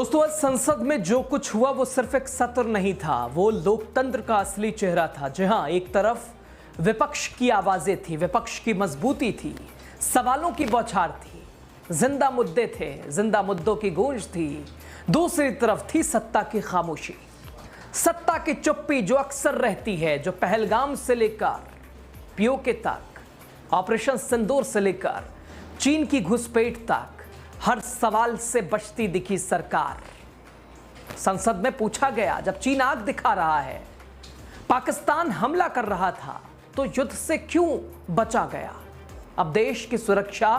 दोस्तों, आज संसद में जो कुछ हुआ वो सिर्फ एक सत्र नहीं था, वो लोकतंत्र का असली चेहरा था। जहां एक तरफ विपक्ष की आवाजें थी, विपक्ष की मजबूती थी, सवालों की बौछार थी, जिंदा मुद्दे थे, जिंदा मुद्दों की गूंज थी। दूसरी तरफ थी सत्ता की खामोशी, सत्ता की चुप्पी जो अक्सर रहती है, जो पहलगाम से लेकर पीओके तक, ऑपरेशन सिंदूर से लेकर चीन की घुसपैठ तक हर सवाल से बचती दिखी सरकार। संसद में पूछा गया, जब चीन आग दिखा रहा है, पाकिस्तान हमला कर रहा था, तो युद्ध से क्यों बचा गया? अब देश की सुरक्षा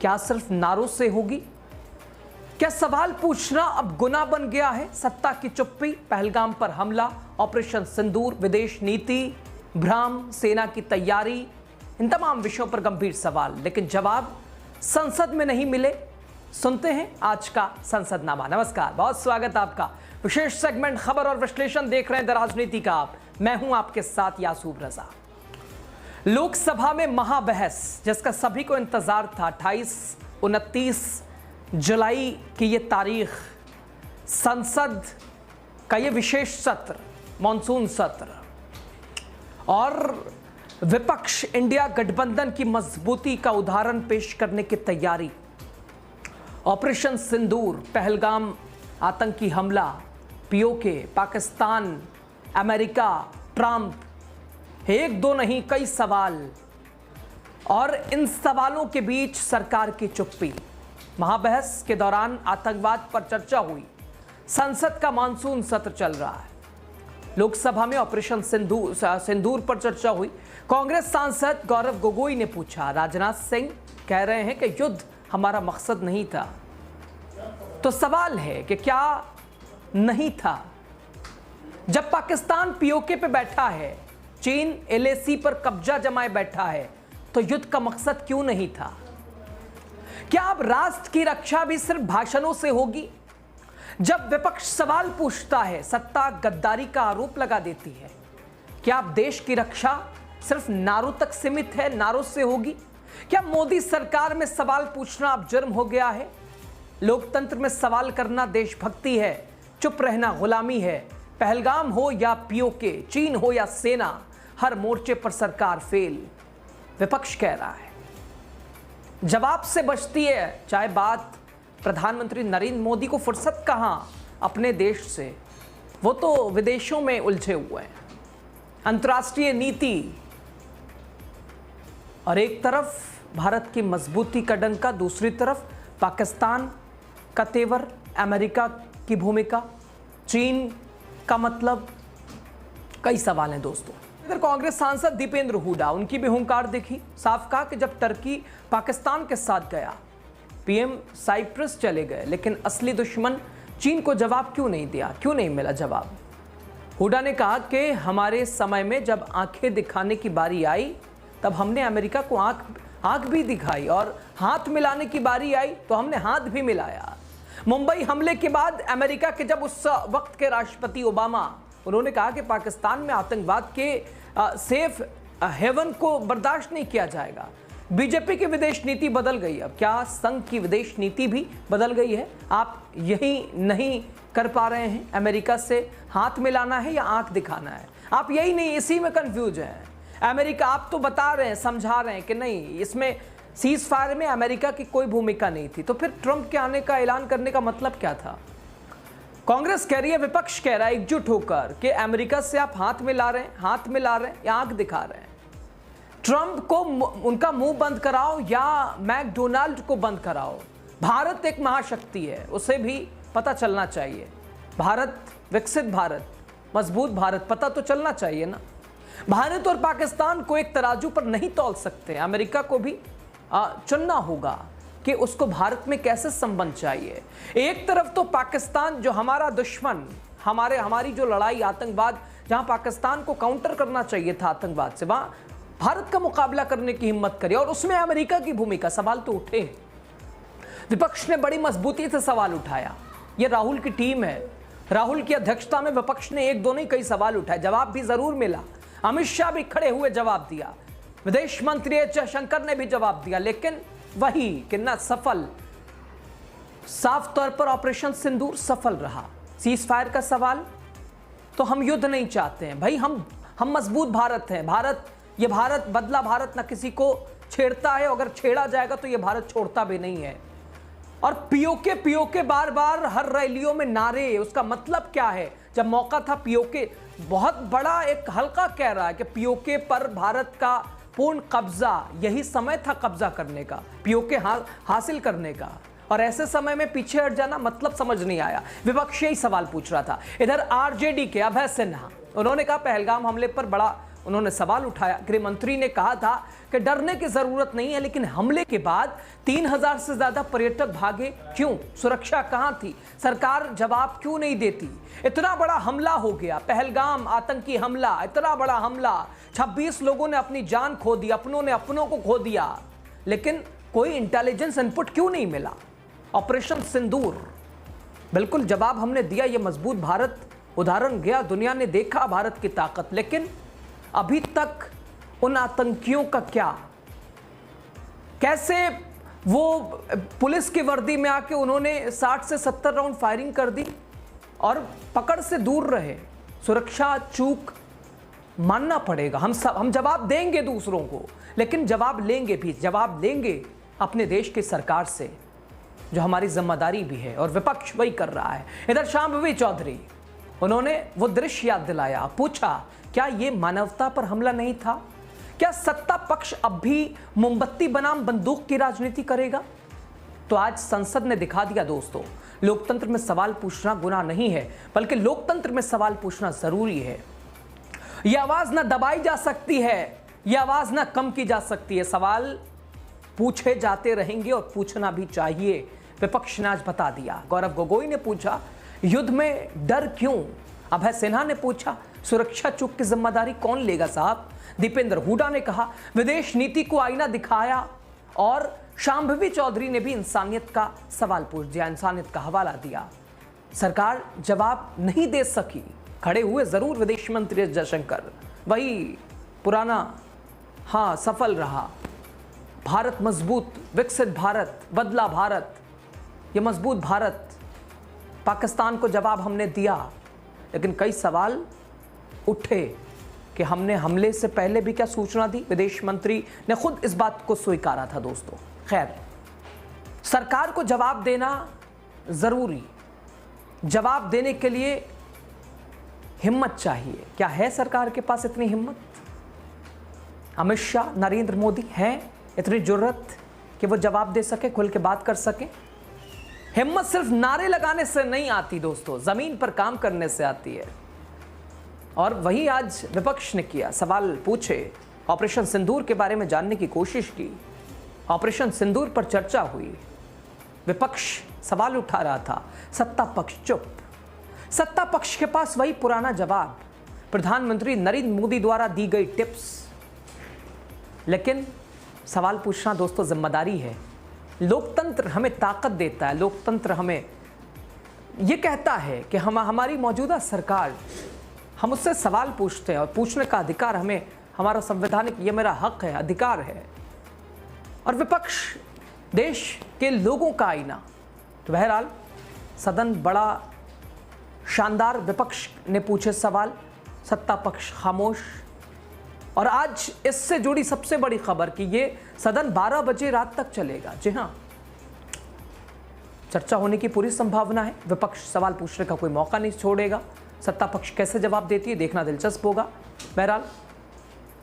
क्या सिर्फ नारों से होगी? क्या सवाल पूछना अब गुनाह बन गया है? सत्ता की चुप्पी, पहलगाम पर हमला, ऑपरेशन सिंदूर, विदेश नीति, भ्रम, सेना की तैयारी, इन तमाम विषयों पर गंभीर सवाल, लेकिन जवाब संसद में नहीं मिले। सुनते हैं आज का संसदनामा। नमस्कार, बहुत स्वागत आपका। विशेष सेगमेंट खबर और विश्लेषण देख रहे हैं द राजनीति का आप। मैं हूं आपके साथ यासूब रजा। लोकसभा में महाबहस, जिसका सभी को इंतजार था, 28-29 जुलाई की ये तारीख, संसद का ये विशेष सत्र, मॉनसून सत्र, और विपक्ष इंडिया गठबंधन की मजबूती का उदाहरण पेश करने की तैयारी। ऑपरेशन सिंदूर, पहलगाम आतंकी हमला, पीओके, पाकिस्तान, अमेरिका, ट्रंप, एक दो नहीं कई सवाल, और इन सवालों के बीच सरकार की चुप्पी। महाबहस के दौरान आतंकवाद पर चर्चा हुई। संसद का मानसून सत्र चल रहा है। लोकसभा में ऑपरेशन सिंदूर पर चर्चा हुई। कांग्रेस सांसद गौरव गोगोई ने पूछा, राजनाथ सिंह कह रहे हैं कि युद्ध हमारा मकसद नहीं था, तो सवाल है कि क्या नहीं था? जब पाकिस्तान पीओके पे बैठा है, चीन एलएसी पर कब्जा जमाए बैठा है, तो युद्ध का मकसद क्यों नहीं था? क्या अब राष्ट्र की रक्षा भी सिर्फ भाषणों से होगी? जब विपक्ष सवाल पूछता है, सत्ता गद्दारी का आरोप लगा देती है, क्या अब देश की रक्षा सिर्फ नारों तक सीमित है, नारों से होगी? क्या मोदी सरकार में सवाल पूछना अब जुर्म हो गया है? लोकतंत्र में सवाल करना देशभक्ति है, चुप रहना गुलामी है। पहलगाम हो या पीओके, चीन हो या सेना, हर मोर्चे पर सरकार फेल। विपक्ष कह रहा है, जवाब से बचती है। चाहे बात प्रधानमंत्री नरेंद्र मोदी को फुर्सत कहां अपने देश से, वो तो विदेशों में उलझे हुए हैं। अंतर्राष्ट्रीय नीति, और एक तरफ भारत की मजबूती का डंका, दूसरी तरफ पाकिस्तान का तेवर, अमेरिका की भूमिका, चीन का मतलब, कई सवाल हैं दोस्तों। इधर कांग्रेस सांसद दीपेंद्र हुड्डा, उनकी भी हुंकार दिखी। साफ कहा कि जब टर्की पाकिस्तान के साथ गया, पीएम साइप्रस चले गए, लेकिन असली दुश्मन चीन को जवाब क्यों नहीं दिया, क्यों नहीं मिला जवाब? हुड्डा ने कहा कि हमारे समय में जब आंखें दिखाने की बारी आई, तब हमने अमेरिका को आंख भी दिखाई, और हाथ मिलाने की बारी आई तो हमने हाथ भी मिलाया। मुंबई हमले के बाद अमेरिका के जब उस वक्त के राष्ट्रपति ओबामा, उन्होंने कहा कि पाकिस्तान में आतंकवाद के सेफ हेवन को बर्दाश्त नहीं किया जाएगा। बीजेपी की विदेश नीति बदल गई। अब क्या संघ की विदेश नीति भी बदल गई है? आप यही नहीं कर पा रहे हैं? अमेरिका से हाथ मिलाना है या आंख दिखाना है? आप यही नहीं, इसी में कंफ्यूज हैं। अमेरिका, आप तो बता रहे हैं, समझा रहे हैं कि नहीं, इसमें सीज फायर में अमेरिका की कोई भूमिका नहीं थी, तो फिर ट्रंप के आने का ऐलान करने का मतलब क्या था? कांग्रेस कह रही है, विपक्ष कह रहा है एकजुट होकर कि अमेरिका से आप हाथ मिला रहे हैं, हाथ मिला रहे हैं या आंख दिखा रहे हैं? ट्रंप को उनका मुंह बंद कराओ या मैकडोनाल्ड को बंद कराओ। भारत एक महाशक्ति है, उसे भी पता चलना चाहिए। भारत, विकसित भारत, मजबूत भारत, पता तो चलना चाहिए ना। भारत और पाकिस्तान को एक तराजू पर नहीं तौल सकते। अमेरिका को भी चुनना होगा कि उसको भारत में कैसे संबंध चाहिए। एक तरफ तो पाकिस्तान जो हमारा दुश्मन, हमारी जो लड़ाई आतंकवाद, जहां पाकिस्तान को काउंटर करना चाहिए था आतंकवाद से, वहां भारत का मुकाबला करने की हिम्मत करी, और उसमें अमेरिका की भूमिका। सवाल तो उठे। विपक्ष ने बड़ी मजबूती से सवाल उठाया। यह राहुल की टीम है, राहुल की अध्यक्षता में विपक्ष ने एक दो नहीं कई सवाल उठाए, जवाब भी जरूर मिला। अमित शाह भी खड़े हुए जवाब दिया, विदेश मंत्री एस जयशंकर ने भी जवाब दिया, लेकिन वही कि न सफल साफ तौर पर ऑपरेशन सिंदूर सफल रहा। सीज फायर का सवाल, तो हम युद्ध नहीं चाहते हैं भाई, हम मजबूत भारत हैं। ये भारत बदला भारत ना किसी को छेड़ता है, अगर छेड़ा जाएगा तो ये भारत छोड़ता भी नहीं है। और पीओके बार बार हर रैलियों में नारे, उसका मतलब क्या है? जब मौका था पीओके, बहुत बड़ा एक हल्का कह रहा है कि पीओके पर भारत का पूर्ण कब्जा, यही समय था कब्जा करने का, पीओके हासिल करने का। और ऐसे समय में पीछे हट जाना मतलब समझ नहीं आया। विपक्ष यही सवाल पूछ रहा था। इधर आरजेडी के अभय सिन्हा, उन्होंने कहा पहलगाम हमले पर बड़ा उन्होंने सवाल उठाया। गृह मंत्री ने कहा था कि डरने की जरूरत नहीं है, लेकिन हमले के बाद 3000 से ज्यादा पर्यटक भागे, क्यों? सुरक्षा कहां थी? सरकार जवाब क्यों नहीं देती? इतना बड़ा हमला हो गया, पहलगाम आतंकी हमला, इतना बड़ा हमला, 26 लोगों ने अपनी जान खो दी, अपनों ने अपनों को खो दिया, लेकिन कोई इंटेलिजेंस इनपुट क्यों नहीं मिला? ऑपरेशन सिंदूर, बिल्कुल जवाब हमने दिया। ये मजबूत भारत उदाहरण गया, दुनिया ने देखा भारत की ताकत, लेकिन अभी तक उन आतंकियों का क्या? कैसे वो पुलिस की वर्दी में आके उन्होंने 60 से 70 राउंड फायरिंग कर दी और पकड़ से दूर रहे? सुरक्षा चूक मानना पड़ेगा। हम जवाब देंगे दूसरों को, लेकिन जवाब लेंगे अपने देश की सरकार से, जो हमारी जिम्मेदारी भी है, और विपक्ष वही कर रहा है। इधर शांभवी चौधरी, उन्होंने वो दृश्य याद दिलाया, पूछा क्या ये मानवता पर हमला नहीं था? क्या सत्ता पक्ष अब भी मोमबत्ती बनाम बंदूक की राजनीति करेगा? तो आज संसद ने दिखा दिया दोस्तों, लोकतंत्र में सवाल पूछना गुनाह नहीं है, बल्कि लोकतंत्र में सवाल पूछना जरूरी है। यह आवाज ना दबाई जा सकती है, यह आवाज ना कम की जा सकती है। सवाल पूछे जाते रहेंगे और पूछना भी चाहिए। विपक्ष ने आज बता दिया। गौरव गोगोई ने पूछा युद्ध में डर क्यों? अभय सिन्हा ने पूछा सुरक्षा चूक की जिम्मेदारी कौन लेगा साहब? दीपेंद्र हुडा ने कहा विदेश नीति को आईना दिखाया, और शांभवी चौधरी ने भी इंसानियत का सवाल पूछ दिया, इंसानियत का हवाला दिया। सरकार जवाब नहीं दे सकी, खड़े हुए जरूर विदेश मंत्री एस जयशंकर, वही पुराना, हाँ सफल रहा भारत, मजबूत विकसित भारत, बदला भारत, ये मजबूत भारत। पाकिस्तान को जवाब हमने दिया, लेकिन कई सवाल उठे कि हमने हमले से पहले भी क्या सूचना दी? विदेश मंत्री ने खुद इस बात को स्वीकारा था दोस्तों। खैर, सरकार को जवाब देना जरूरी, जवाब देने के लिए हिम्मत चाहिए। क्या है सरकार के पास इतनी हिम्मत? अमित शाह, नरेंद्र मोदी हैं इतनी जुर्रत कि वो जवाब दे सके, खुल के बात कर सके? हिम्मत सिर्फ नारे लगाने से नहीं आती दोस्तों, जमीन पर काम करने से आती है। और वही आज विपक्ष ने किया, सवाल पूछे, ऑपरेशन सिंदूर के बारे में जानने की कोशिश की, ऑपरेशन सिंदूर पर चर्चा हुई, विपक्ष सवाल उठा रहा था, सत्ता पक्ष चुप। सत्ता पक्ष के पास वही पुराना जवाब, प्रधानमंत्री नरेंद्र मोदी द्वारा दी गई टिप्स। लेकिन सवाल पूछना दोस्तों जिम्मेदारी है। लोकतंत्र हमें ताकत देता है, लोकतंत्र हमें यह कहता है कि हमारी मौजूदा सरकार, हम उससे सवाल पूछते हैं, और पूछने का अधिकार हमें, हमारा संवैधानिक, ये मेरा हक है, अधिकार है। और विपक्ष देश के लोगों का आईना। तो बहरहाल सदन बड़ा शानदार, विपक्ष ने पूछे सवाल, सत्ता पक्ष खामोश। और आज इससे जुड़ी सबसे बड़ी खबर कि ये सदन 12 बजे रात तक चलेगा। जी हां, चर्चा होने की पूरी संभावना है। विपक्ष सवाल पूछने का कोई मौका नहीं छोड़ेगा। सत्ता पक्ष कैसे जवाब देती है देखना दिलचस्प होगा। बहरहाल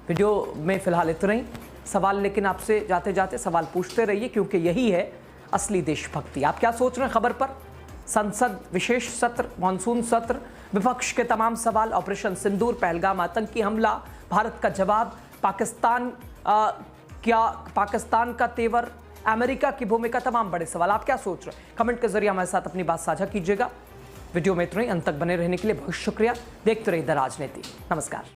वीडियो में फिलहाल इतना ही सवाल, लेकिन आपसे जाते जाते सवाल पूछते रहिए, क्योंकि यही है असली देशभक्ति। आप क्या सोच रहे हैं खबर पर? संसद विशेष सत्र, मानसून सत्र, विपक्ष के तमाम सवाल, ऑपरेशन सिंदूर, पहलगाम आतंकी हमला, भारत का जवाब, पाकिस्तान का तेवर, अमेरिका की भूमिका, तमाम बड़े सवाल। आप क्या सोच रहे हैं? कमेंट के जरिए हमारे साथ अपनी बात साझा कीजिएगा। वीडियो में इतना ही, अंत तक बने रहने के लिए बहुत शुक्रिया। देखते रहिए द राजनीति। नमस्कार।